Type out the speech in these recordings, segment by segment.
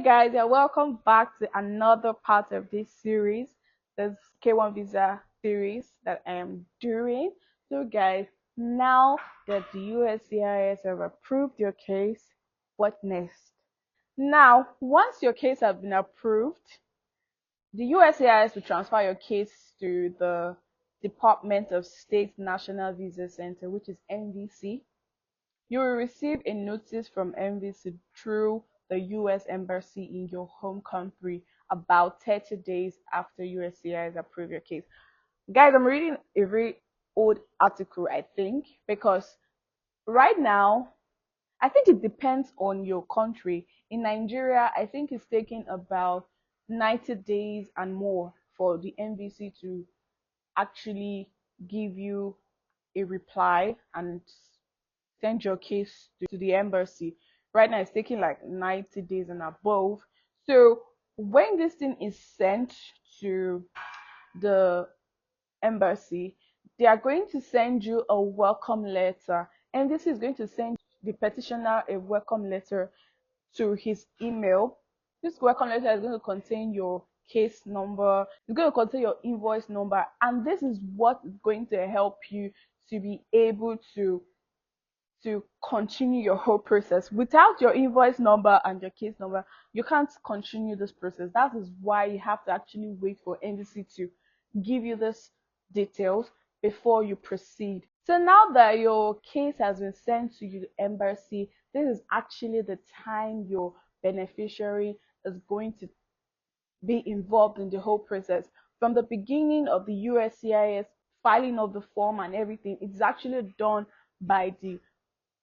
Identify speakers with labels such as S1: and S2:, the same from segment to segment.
S1: Guys, you're welcome back to another part of this series, this K1 visa series that I am doing. So guys, now that the USCIS have approved your case, what next? Now, once your case has been approved, the USCIS will transfer your case to the Department of State National Visa Center, which is NVC. You will receive a notice from NVC through the US Embassy in your home country about 30 days after USCIS approve your case. Guys, I'm reading a very old article, I think, because right now, I think it depends on your country. In Nigeria, I think it's taking about 90 days and more for the NVC to actually give you a reply and send your case to the embassy. Right now, it's taking like 90 days and above. So when this thing is sent to the embassy, they are going to send you a welcome letter, and this is going to send the petitioner a welcome letter to his email. This welcome letter is going to contain your case number, it's going to contain your invoice number, and this is what is going to help you to be able to continue your whole process. Without your invoice number and your case number, you can't continue this process. That is why you have to actually wait for NDC to give you this details before you proceed. So now that your case has been sent to the embassy, this is actually the time your beneficiary is going to be involved in the whole process. From the beginning of the USCIS filing of the form and everything, it's actually done by the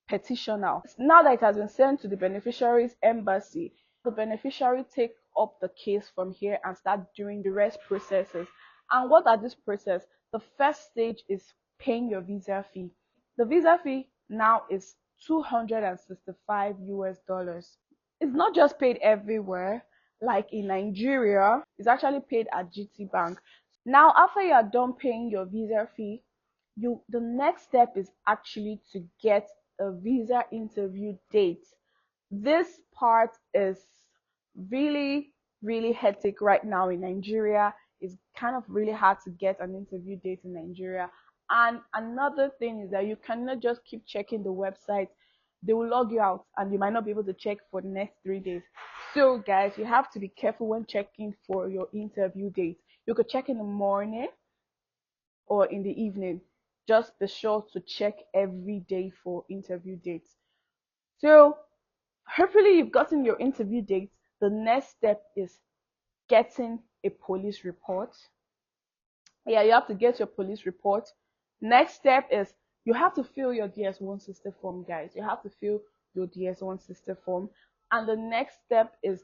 S1: petitioner. Now that it has been sent to the beneficiary's embassy, the beneficiary take up the case from here and start doing the rest processes. And what are these processes? The first stage is paying your visa fee. The visa fee now is 265 US dollars. It's not just paid everywhere, like in Nigeria, it's actually paid at GT Bank. Now, after you are done paying your visa fee, the next step is actually to get a visa interview date. This part is really hectic right now in Nigeria. It's kind of really hard to get an interview date in Nigeria. And another thing is that you cannot just keep checking the website. They will log you out and you might not be able to check for the next 3 days. So guys, you have to be careful when checking for your interview date. You could check in the morning or in the evening. Just be sure to check every day for interview dates. So hopefully you've gotten your interview dates. The next step is getting a police report. Yeah, you have to get your police report. Next step is you have to fill your DS1 sister form, guys. You have to fill your DS1 sister form. And the next step is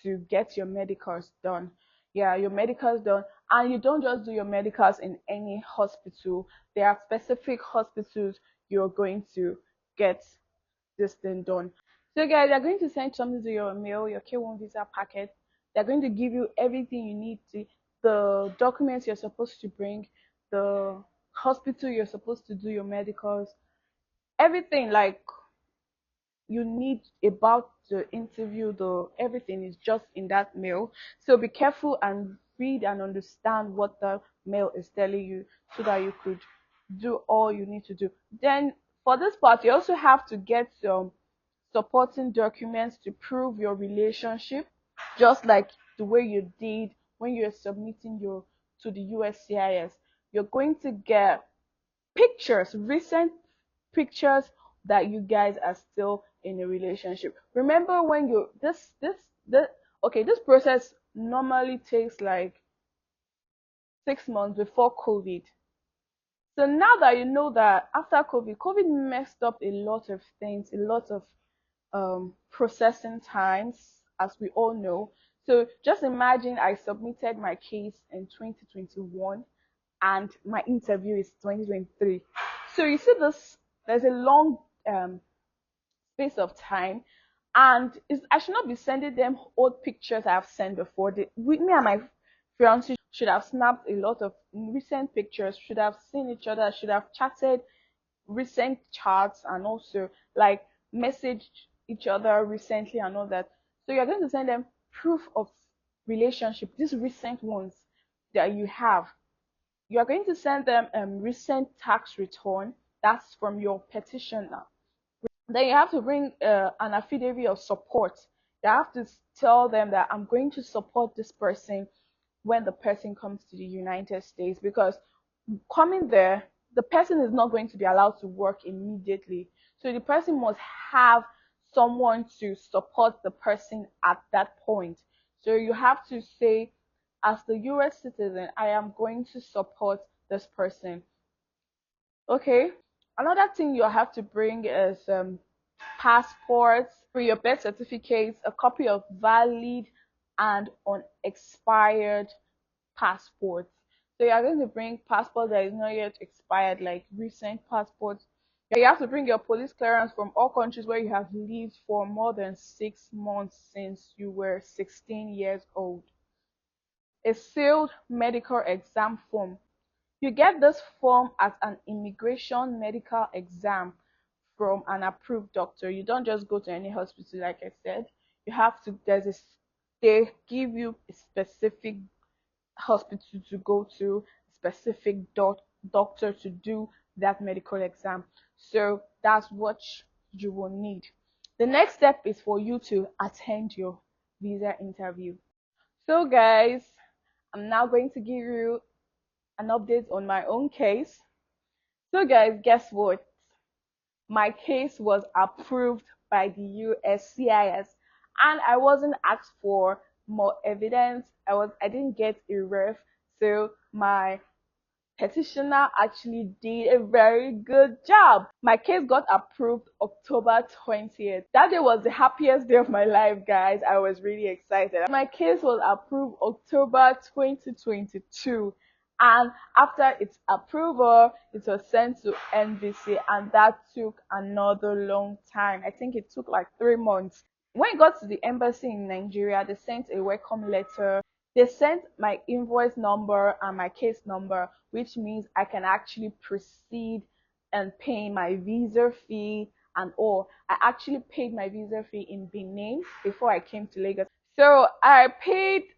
S1: to get your medicals done. Yeah, your medicals done. And you don't just do your medicals in any hospital. There are specific hospitals you're going to get this thing done. So guys, they're going to send something to your mail, your K1 visa packet. They're going to give you everything you need to, the documents you're supposed to bring, the hospital you're supposed to do your medicals, everything like you need about the interview, the everything is just in that mail. So be careful and read and understand what the mail is telling you so that you could do all you need to do. Then for this part, you also have to get some supporting documents to prove your relationship, just like the way you did when you're submitting your to the USCIS. You're going to get pictures, recent pictures that you guys are still in a relationship. Remember when you this okay, this process normally takes like 6 months before COVID. So now that you know that after COVID messed up a lot of things, a lot of processing times, as we all know. So just imagine I submitted my case in 2021 and my interview is 2023. So you see this, there's a long space of time, and I should not be sending them old pictures I've sent before. With me and my fiance should have snapped a lot of recent pictures, should have seen each other, should have chatted recent chats, and also like messaged each other recently and all that. So you're going to send them proof of relationship, these recent ones that you have. You are going to send them recent tax return. That's from your petitioner. Then you have to bring an affidavit of support. You have to tell them that I'm going to support this person when the person comes to the United States, because coming there, the person is not going to be allowed to work immediately. So the person must have someone to support the person at that point. So you have to say, as the US citizen, I am going to support this person. Okay. Another thing you have to bring is passports, for your birth certificates, a copy of valid and unexpired passports. So you are going to bring passport that is not yet expired, like recent passports. You have to bring your police clearance from all countries where you have lived for more than 6 months since you were 16 years old. A sealed medical exam form. You get this form at an immigration medical exam from an approved doctor. You don't just go to any hospital, like I said. You have to, they give you a specific hospital to go to, specific doctor to do that medical exam. So that's what you will need. The next step is for you to attend your visa interview. So guys, I'm now going to give you an update on my own case. So guys, guess what? My case was approved by the USCIS, and I wasn't asked for more evidence. I didn't get a ref, so my petitioner actually did a very good job. My case got approved October 20th. That day was the happiest day of my life, guys. I was really excited. My case was approved October 2022. And after its approval, it was sent to NVC, and that took another long time. I think it took like 3 months. When it got to the embassy in Nigeria, they sent a welcome letter. They sent my invoice number and my case number, which means I can actually proceed and pay my visa fee and all. I actually paid my visa fee in Benin before I came to Lagos. So I paid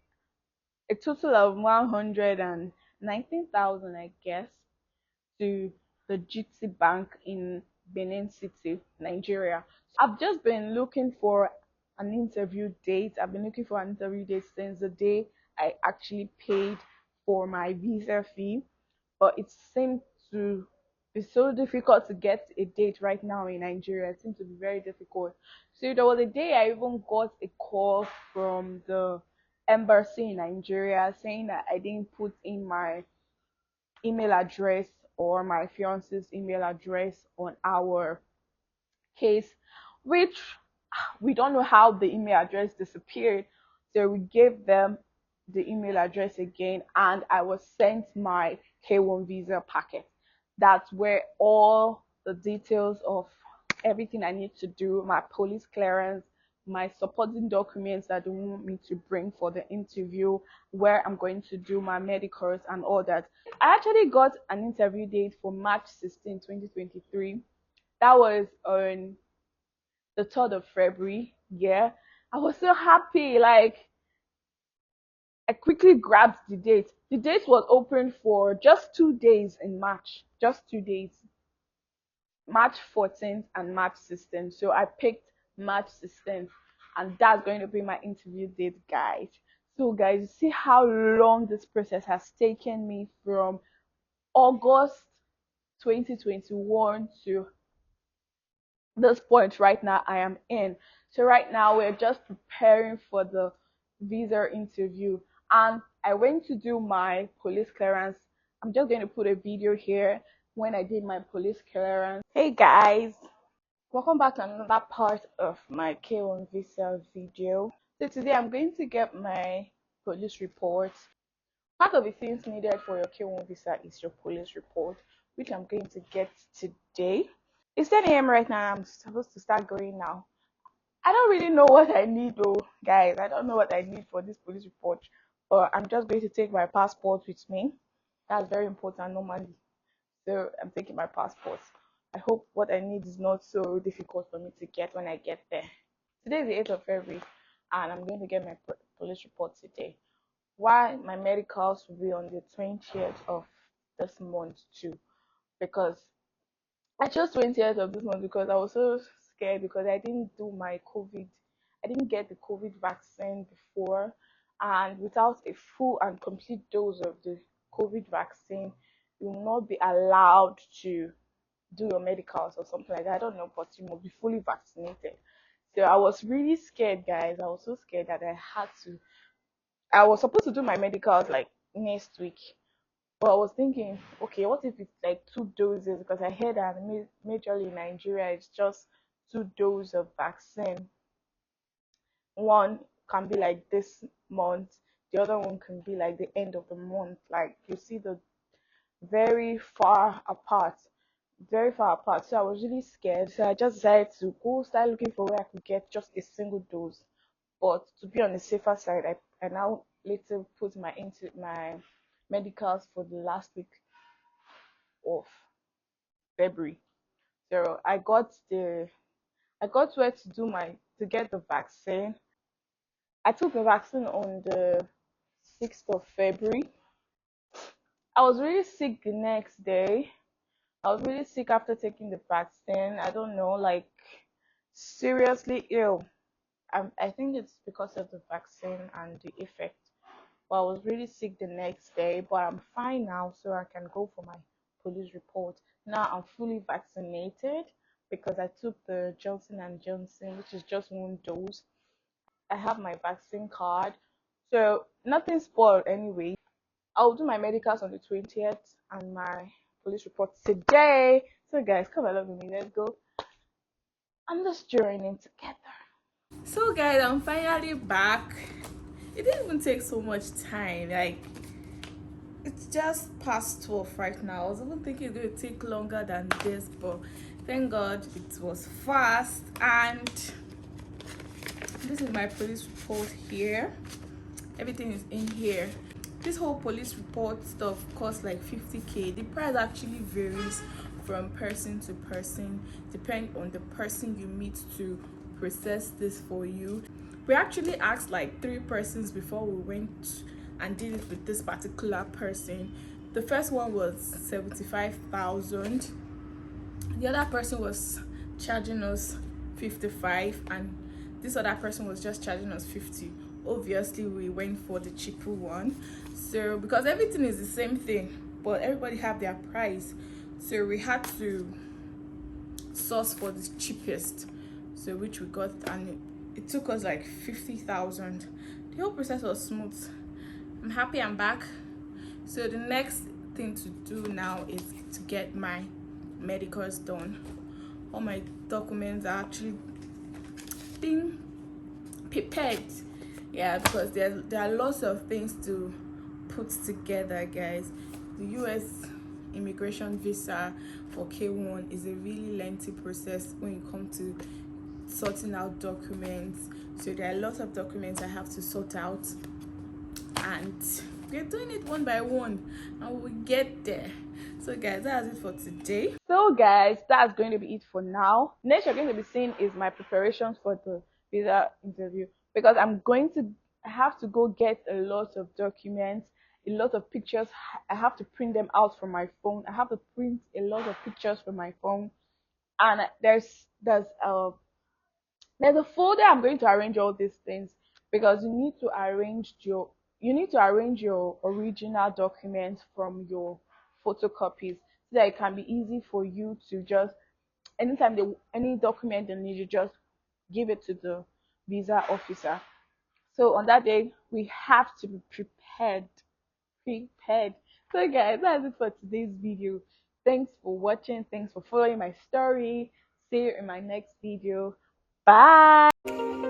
S1: a total of 119,000, I guess, to the GT Bank in Benin City, Nigeria. I've just been looking for an interview date. I've been looking for an interview date since the day I actually paid for my visa fee, but it seemed to be so difficult to get a date right now in Nigeria. It seemed to be very difficult. So there was a day I even got a call from the embassy in Nigeria saying that I didn't put in my email address or my fiance's email address on our case, which we don't know how the email address disappeared. So we gave them the email address again, and I was sent my K1 visa packet. That's where all the details of everything I need to do, my police clearance, my supporting documents that they want me to bring for the interview, where I'm going to do my medicals and all that. I actually got an interview date for March 16, 2023. That was on the 3rd of February. Yeah, I was so happy. Like, I quickly grabbed the date. The date was open for just 2 days in March, just 2 days, March 14th and March 16th. So I picked March 16th, and that's going to be my interview date, guys. So, guys, you see how long this process has taken me from August 2021 to this point right now I am in. So right now we're just preparing for the visa interview, and I went to do my police clearance. I'm just going to put a video here when I did my police clearance. Hey guys, welcome back to another part of my K1 visa video. So today I'm going to get my police report. Part of the things needed for your K1 visa is your police report, which I'm going to get today. It's 10 a.m. right now. I'm supposed to start going now. I don't really know what I need though, guys. I don't know what I need for this police report. But I'm just going to take my passport with me. That's very important normally. So I'm taking my passport. I hope what I need is not so difficult for me to get when I get there. Today is the 8th of February. and I'm going to get my police report today. Why my medicals will be on the 20th of this month too? Because I chose 20th of this month because I was so scared because I didn't do my COVID. I didn't get the COVID vaccine before, and without a full and complete dose of the COVID vaccine, you will not be allowed to do your medicals or something like that. I don't know, but you must be fully vaccinated. So I was really scared, guys. I was so scared that I had to. I was supposed to do my medicals like next week, but I was thinking, okay, what if it's like 2 doses? Because I heard that majorly in Nigeria, it's just 2 doses of vaccine. One can be like this month, the other one can be like the end of the month. Like you see the very far apart, very far apart. So I was really scared. So I just decided to go start looking for where I could get just a single dose. But to be on the safer side, I now later put my into my medicals for the last week of February. So I got where to do my to get the vaccine. I took the vaccine on the 6th of February. I was really sick the next day. I was really sick after taking the vaccine. I don't know, like seriously ill. I think it's because of the vaccine and the effect. But I was really sick the next day, but I'm fine now, so I can go for my police report. Now I'm fully vaccinated because I took the Johnson and Johnson, which is just 1 dose. I have my vaccine card, so nothing spoiled anyway. I'll do my medicals on the 20th and my police report today. So guys, come along with me. Let's go. I'm just joining together.
S2: So guys, I'm finally back. It didn't even take so much time. Like it's just past 12 right now. I was even thinking it's gonna take longer than this, but thank God it was fast. And this is my police report here. Everything is in here. This whole police report stuff costs like 50k. The price actually varies from person to person, depending on the person you meet to process this for you. We actually asked like 3 persons before we went and did it with this particular person. The first one was 75,000. The other person was charging us 55, and this other person was just charging us 50. Obviously we went for the cheaper one, so because everything is the same thing but everybody have their price, so we had to source for the cheapest, so which we got, and it took us like 50,000. The whole process was smooth. I'm happy I'm back. So the next thing to do now is to get my medicals done. All my documents are actually being prepared. Yeah, because there are lots of things to put together, guys. The US immigration visa for K1 is a really lengthy process when you come to sorting out documents. So there are lots of documents I have to sort out, and we're doing it one by one and we'll get there. So guys, that's it for today.
S1: So guys, that's going to be it for now. Next you're going to be seeing is my preparations for the visa interview, because I have to go get a lot of documents, a lot of pictures. I have to print them out from my phone. I have to print a lot of pictures from my phone. And there's a folder I'm going to arrange all these things, because you need to arrange your original documents from your photocopies so that it can be easy for you to just anytime any document they need, you just give it to the visa officer. So on that day we have to be prepared. So guys, that's it for today's video. Thanks for watching. Thanks for following my story. See you in my next video. Bye.